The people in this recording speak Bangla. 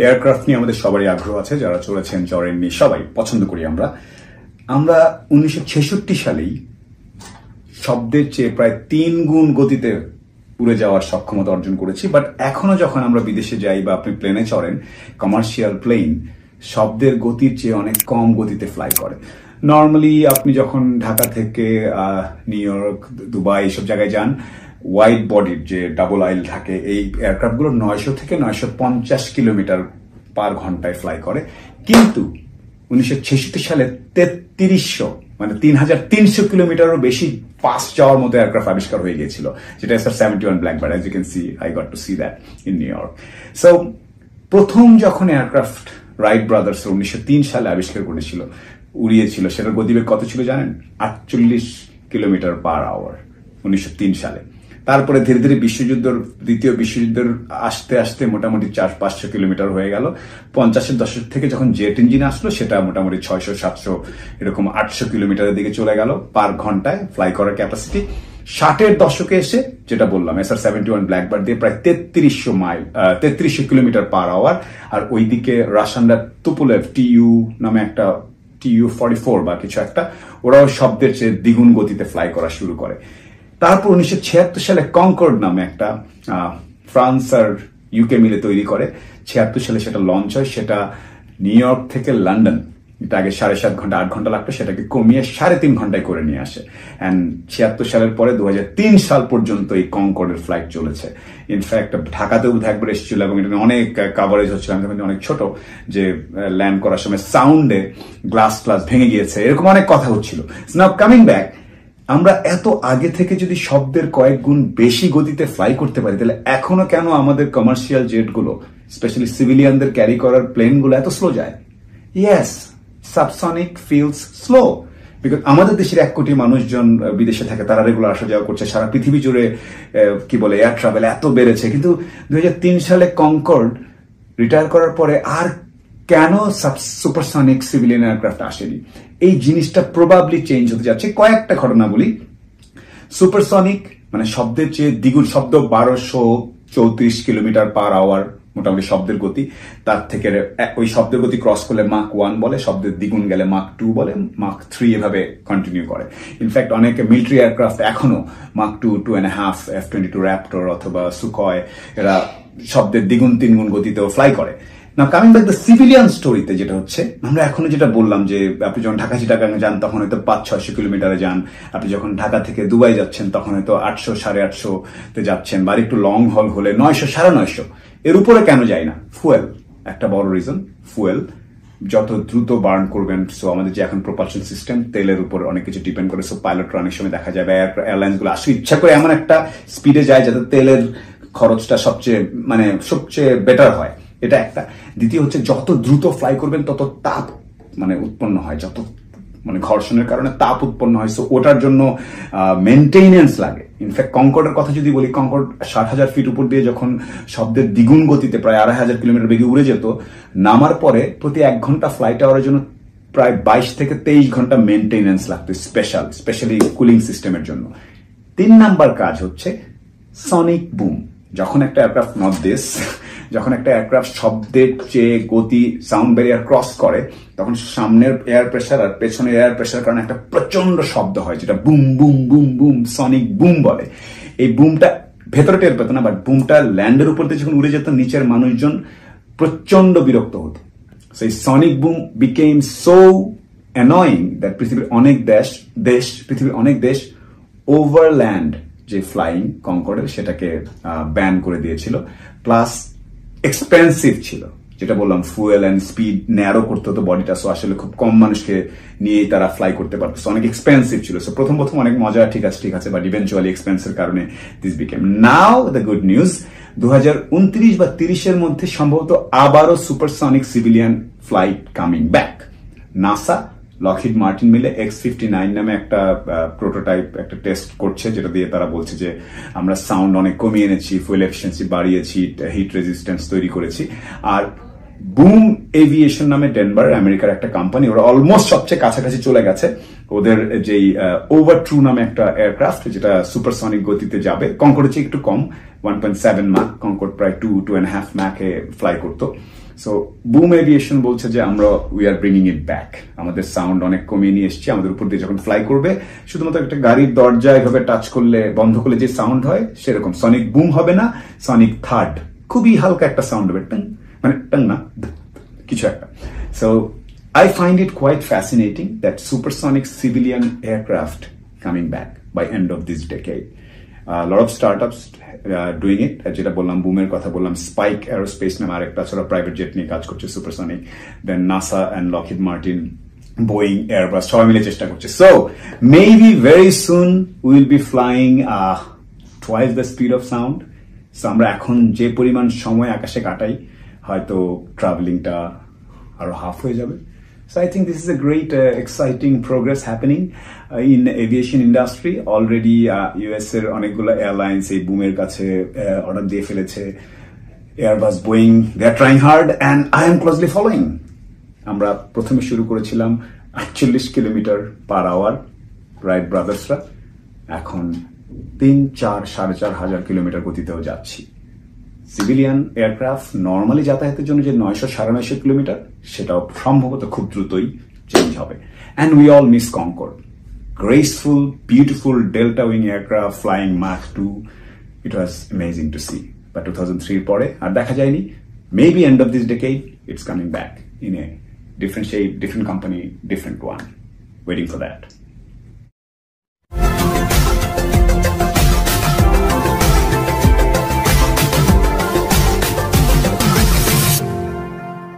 এয়ারক্রাফট নিয়ে আমাদের সবারই আগ্রহ আছে, যারা চলেছেন চড়েন নিয়ে সবাই পছন্দ করি আমরা। 1966 সালেই শব্দের চেয়ে প্রায় 3 গুণ গতিতে উড়ে যাওয়ার সক্ষমতা অর্জন করেছি। বাট এখনো যখন আমরা বিদেশে যাই বা আপনি প্লেনে চড়েন, কমার্শিয়াল প্লেন শব্দের গতির চেয়ে অনেক কম গতিতে ফ্লাই করে। নর্মালি আপনি যখন ঢাকা থেকে নিউ ইয়র্ক, দুবাই এসব জায়গায় যান, ওয়াইড বডির যে ডাবল আইল থাকে, এই এয়ারক্রাফটগুলো 900 থেকে 950 কিলোমিটার পার ঘন্টায় ফ্লাই করে। কিন্তু 1966 সালে 3300 মানে 3300 কিলোমিটারও বেশি ফাস্ট যাওয়ার মতো এয়ারক্রাফট আবিষ্কার হয়ে গিয়েছিল, যেটা SR-71 Blackbird. As you can see, I got to see that in New York. So প্রথম যখন এয়ারক্রাফট রাইট ব্রাদার্স 1903 সালে আবিষ্কার করেছিল, উড়িয়েছিল, সেটার গতিবেগ কত ছিল জানেন? 48 কিলোমিটার পার আওয়ার 1903 সালে। তারপরে ধীরে ধীরে দ্বিতীয় বিশ্বযুদ্ধের আসতে আসতে মোটামুটি 400-500 কিলোমিটার হয়ে গেল। 50-এর দশক থেকে যখন জেট ইঞ্জিন আসলো, সেটা মোটামুটি 600-700 এরকম 800 কিলোমিটারের দিকে চলে গেল পার ঘন্টায় ফ্লাই করার ক্যাপাসিটি। 60-এর দশকে এসে যেটা বললাম, SR-71 ব্ল্যাকবার্ড দিয়ে প্রায় 3300 কিলোমিটার পার আওয়ার। আর ওইদিকে রাশিয়ানরা তুপোলেভ TU নামে একটা TU-44 বা কিছু একটা, ওরাও শব্দের চেয়ে দ্বিগুণ গতিতে ফ্লাই করা শুরু করে। তারপর 1976 সালে কনকর্ড নামে একটা ফ্রান্স আর ইউকে মিলে তৈরি করে। 76 সালে সেটা লঞ্চ হয়। সেটা নিউ ইয়র্ক থেকে লন্ডন, এটা আগে 7.5 ঘন্টা 8 ঘন্টা লাগতো, সেটাকে কমিয়ে 3.5 ঘন্টায় করে নিয়ে আসে। অ্যান্ড 76 সালের পরে 2003 সাল পর্যন্ত এই কনকর্ডের ফ্লাইট চলেছে। ইনফ্যাক্ট ঢাকাতেও একবার এসেছিল এবং এটা অনেক কাভারেজ হচ্ছিল। আমি তখন অনেক ছোট, যে ল্যান্ড করার সময় সাউন্ডে গ্লাস ভেঙে গিয়েছে, এরকম অনেক কথা হচ্ছিল। নাও কামিং ব্যাক, আমরা এত আগে থেকে যদি শব্দের কয়েক গুণ বেশি গতিতে ফ্লাই করতে পারি, তাহলে এখনো কেন আমাদের কমার্শিয়াল জেটগুলো, স্পেশালি সিভিলিয়ানদের ক্যারি করার প্লেনগুলো এত স্লো যায়? Yes, subsonic feels slow, because আমাদের দেশের 1 কোটি মানুষজন বিদেশে থাকে, তারা রেগুলার আসা যাওয়া করছে। সারা পৃথিবী জুড়ে কি বলে এয়ার ট্রাভেল এত বেড়েছে। কিন্তু 2003 সালে কনকর্ড রিটায়ার করার পরে আর কেন সুপারসনিক সিভিলিয়ান এয়ারক্রাফট আসেনি? এই জিনিসটা প্রবাবলি চেঞ্জ হতে যাচ্ছে। কয়েকটা ঘটনা বলি। সুপারসনিক মানে শব্দের চেয়ে দ্বিগুণ, শব্দ 1234 কিলোমিটার পার আওয়ার মোটামুটি শব্দের গতি। তার থেকে ওই শব্দের গতি ক্রস করলে মাক 1 বলে, শব্দের দ্বিগুণ গেলে মাক 2 বলে, মাক 3 এভাবে কন্টিনিউ করে। ইনফ্যাক্ট অনেক মিলিটারি এয়ারক্রাফট এখনো মাক 2, 2.5, F-22 র্যাপটর অথবা সুকয়, এরা শব্দের দ্বিগুণ 3 গুণ গতিতেও ফ্লাই করে। না, কামিং ব্যাক দ্য সিভিলিয়ান স্টোরিতে যেটা হচ্ছে, আমরা এখনো যেটা বললাম যে আপনি যখন ঢাকা চিটাগাং যান তখন হয়তো 500-600 কিলোমিটারে যান। আপনি যখন ঢাকা থেকে দুবাই যাচ্ছেন তখন হয়তো 800-850 তে যাচ্ছেন, বা একটু লং হল হলে 900-950। এর উপরে কেন যায় না? ফুয়েল একটা বড় রিজন। ফুয়েল যত দ্রুত বার্ন করবেন, সো আমাদের যে এখন প্রপালশন সিস্টেম, তেলের উপর অনেক কিছু ডিপেন্ড করে। সো পাইলটরা অনেক সময় দেখা যায়, এয়ারলাইন্স গুলো আসলে ইচ্ছা করে এমন একটা স্পিডে যায় যাতে তেলের খরচটা সবচেয়ে বেটার হয়। এটা একটা। দ্বিতীয় হচ্ছে, যত দ্রুত ফ্লাই করবেন তত তাপ উৎপন্ন হয়, যত ঘর্ষণের কারণে তাপ উৎপন্ন হয়। সো ওটার জন্য মেনটেনেন্স লাগে। ইনফ্যাক্ট কনকর্ডের কথা যদি বলি, কনকর্ড 60,000 ফিট উপর দিয়ে যখন শব্দের দ্বিগুণ গতিতে প্রায় 2,500 কিলোমিটার বেগে উড়ে যেত, নামার পরে প্রতি 1 ঘন্টা ফ্লাইট আওয়ারের জন্য প্রায় 22 থেকে 23 ঘন্টা মেনটেনেন্স লাগতো, স্পেশালি কুলিং সিস্টেমের জন্য। 3 নাম্বার কাজ হচ্ছে সনিক বুম। যখন একটা এয়ারক্রাফট শব্দের চেয়ে গতি সাউন্ড ব্যারিয়ার ক্রস করে, তখন সামনের এয়ার প্রেসার আর পেছনের এয়ার প্রেসার কারণে একটা প্রচন্ড শব্দ হয়, যেটা boom boom boom boom Sonic broom বলে। এই বুমটা ভেতরে টের পেত না, বাট বুমটা ল্যান্ডের উপর দিয়ে যখন উড়ে যেত, নিচের মানুষজন প্রচন্ড বিরক্ত হতো। সেই Sonic broom became so annoying that পৃথিবীর অনেক দেশ ওভারল্যান্ড যে ফ্লাইং কনকর্ডের, সেটাকে ব্যান করে দিয়েছিল। প্লাস এক্সপেন্সিভ ছিল, যেটা বললাম, ফুয়েল অ্যান্ড স্পিড ন্যারো করতে হতো বডিটা। সো আসলে খুব কম মানুষকে নিয়েই তারা ফ্লাই করতে পারতো। অনেক এক্সপেন্সিভ ছিল। সো প্রথম অনেক মজা, ঠিক আছে, বাট ইভেন্চুয়ালি এক্সপেন্সের কারণে this became. Now the good news, 2029 বা 30-এর মধ্যে সম্ভবত আবারও supersonic civilian flight coming back. NASA Lockheed Martin মিলে X-59 নামে একটা প্রোটোটাইপ, একটা টেস্ট করছে, যেটা দিয়ে তারা বলছে যে আমরা সাউন্ড অনেক কমিয়ে এনেছি, ফুয়েল এফিসিয়েন্সি বাড়িয়েছি, হিট রেজিস্ট্যান্স তৈরি করেছি। আর বুম এভিয়েশন নামে ডেনভার, আমেরিকার একটা কোম্পানি, ওরা অলমোস্ট সবচেয়ে কাছাকাছি চলে গেছে। ওদের যেই ওভার ট্রু নামে একটা এয়ারক্রাফট যেটা সুপারসনিক গতিতে যাবে, কনকর্ডের চেয়ে একটু কম, 1.7 ম্যাক, কনকর্ড প্রায় 2.5 ম্যাকে ফ্লাই করতো। সো বুম এভিয়েশন বলছে যে আমরা we are bringing it back, আমাদের সাউন্ড অনেক কমিয়ে নিয়ে এসেছি, আমাদের উপর দিয়ে যখন ফ্লাই করবে শুধুমাত্র একটা গাড়ির দরজা এভাবে টাচ করলে বন্ধ করলে যে সাউন্ড হয় সেরকম সনিক বুম হবে না, সনিক থার্ড, খুবই হালকা একটা সাউন্ড হবে, মানে টং না কিছু একটা। So I find it quite fascinating that supersonic civilian aircraft coming back by end of this decade. A lot of startups doing it. যেটা বললাম বুমের কথা বললাম, স্পাইক এরোস্পেস নামে আরেকটা ছোট প্রাইভেট জেট নিয়ে কাজ করছে supersonic, then NASA and Lockheed Martin, Boeing, Airbus সবাই মিলে চেষ্টা করছে। So maybe very soon will be flying twice the speed of sound. So আমরা এখন যে পরিমাণ সময় আকাশে কাটাই হয়তো ট্রাভেলিংটা আরো হাফ হয়ে যাবে। So I think this is a great, exciting progress happening in aviation industry. Already US এর অনেকগুলো এয়ারলাইন্স এই বুমের কাছে অর্ডার দিয়ে ফেলেছে। Airbus, Boeing, they are trying hard and I am closely following. আমরা প্রথমে শুরু করেছিলাম 48 কিলোমিটার পার আওয়ার, রাইট ব্রাদার্সরা, এখন 3-4-4.5 হাজার কিলোমিটার গতিতেও যাচ্ছি। সিভিলিয়ান এয়ারক্রাফট নর্মালি যাতায়াতের জন্য যে 900-950 কিলোমিটার, সেটাও সম্ভবত খুব দ্রুতই চেঞ্জ হবে। And we all miss Concorde, graceful, beautiful delta wing aircraft flying Mach 2, it was amazing to see. But 2003 পরে আর দেখা যায়নি। Maybe end of this decade it's coming back in a different shape, different company, different one. Waiting for that.